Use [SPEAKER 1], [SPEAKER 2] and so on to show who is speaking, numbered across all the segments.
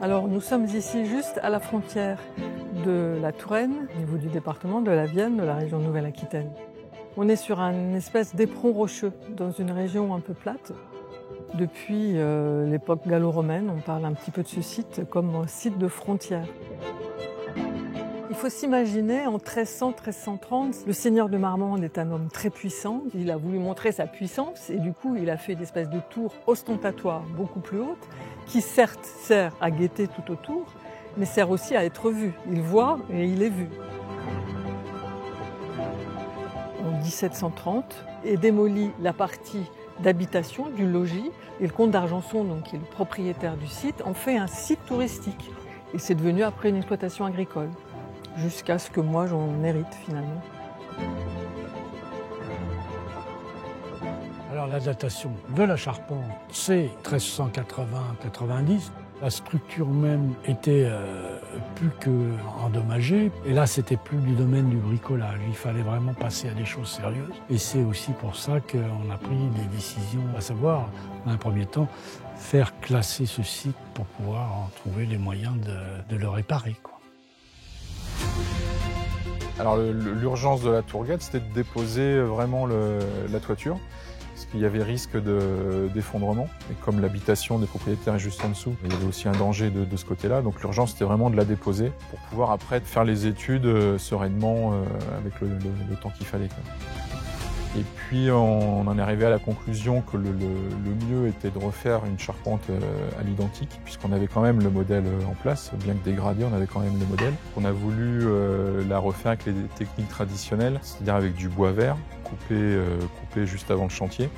[SPEAKER 1] Alors nous sommes ici juste à la frontière de la Touraine, au niveau du département de la Vienne, de la région Nouvelle-Aquitaine. On est sur un espèce d'éperon rocheux, dans une région un peu plate. Depuis l'époque gallo-romaine, on parle un petit peu de ce site comme un site de frontière. Il faut s'imaginer, en 1300-1330, le seigneur de Marmande est un homme très puissant. Il a voulu montrer sa puissance et du coup, il a fait une espèce de tour ostentatoire beaucoup plus haute, qui certes sert à guetter tout autour, mais sert aussi à être vu. Il voit et il est vu. En 1730 est démolie la partie d'habitation du logis et le comte d'Argenson, donc, qui est le propriétaire du site, en fait un site touristique. Et c'est devenu après une exploitation agricole, jusqu'à ce que moi j'en hérite finalement.
[SPEAKER 2] Alors la datation de la charpente, c'est 1380-90. La structure même était plus qu'endommagée. Et là, c'était plus du domaine du bricolage. Il fallait vraiment passer à des choses sérieuses. Et c'est aussi pour ça qu'on a pris des décisions, à savoir, dans un premier temps, faire classer ce site pour pouvoir en trouver les moyens de le réparer, quoi.
[SPEAKER 3] Alors l'urgence de la Tourgette, c'était de déposer vraiment la toiture, parce qu'il y avait risque d'effondrement. Et comme l'habitation des propriétaires est juste en dessous, il y avait aussi un danger de ce côté-là. Donc l'urgence, c'était vraiment de la déposer pour pouvoir après faire les études sereinement avec le temps qu'il fallait, quoi. Et puis on en est arrivé à la conclusion que le mieux était de refaire une charpente à l'identique, puisqu'on avait quand même le modèle en place, bien que dégradé, on avait quand même le modèle. On a voulu la refaire avec les techniques traditionnelles, c'est-à-dire avec du bois vert, coupé juste avant le chantier.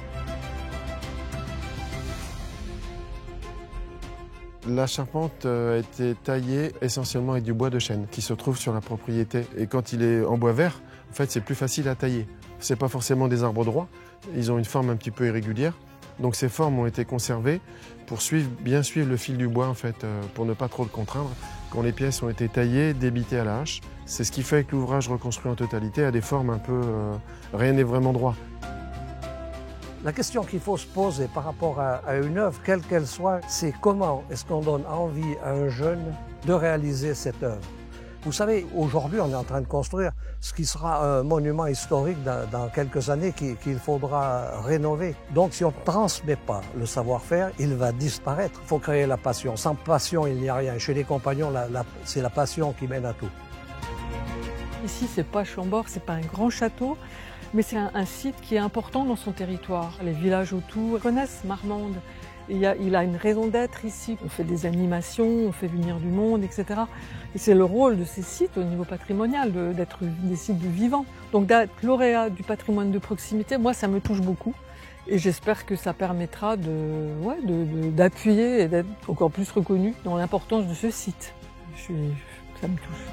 [SPEAKER 4] La charpente a été taillée essentiellement avec du bois de chêne qui se trouve sur la propriété. Et quand il est en bois vert, en fait, c'est plus facile à tailler. Ce n'est pas forcément des arbres droits, ils ont une forme un petit peu irrégulière. Donc ces formes ont été conservées pour bien suivre le fil du bois, en fait, pour ne pas trop le contraindre. Quand les pièces ont été taillées, débitées à la hache, c'est ce qui fait que l'ouvrage reconstruit en totalité a des formes un peu... rien n'est vraiment droit.
[SPEAKER 5] La question qu'il faut se poser par rapport à une œuvre, quelle qu'elle soit, c'est comment est-ce qu'on donne envie à un jeune de réaliser cette œuvre. Vous savez, aujourd'hui, on est en train de construire ce qui sera un monument historique dans quelques années qu'il faudra rénover. Donc, si on ne transmet pas le savoir-faire, il va disparaître. Il faut créer la passion. Sans passion, il n'y a rien. Chez les compagnons, c'est la passion qui mène à tout.
[SPEAKER 1] Ici, c'est pas Chambord, c'est pas un grand château, mais c'est un site qui est important dans son territoire. Les villages autour connaissent Marmande. Il a une raison d'être ici. On fait des animations, on fait venir du monde, etc. Et c'est le rôle de ces sites au niveau patrimonial, d'être des sites vivants. Donc d'être lauréat du patrimoine de proximité, moi ça me touche beaucoup. Et j'espère que ça permettra d'appuyer et d'être encore plus reconnu dans l'importance de ce site. Ça me touche.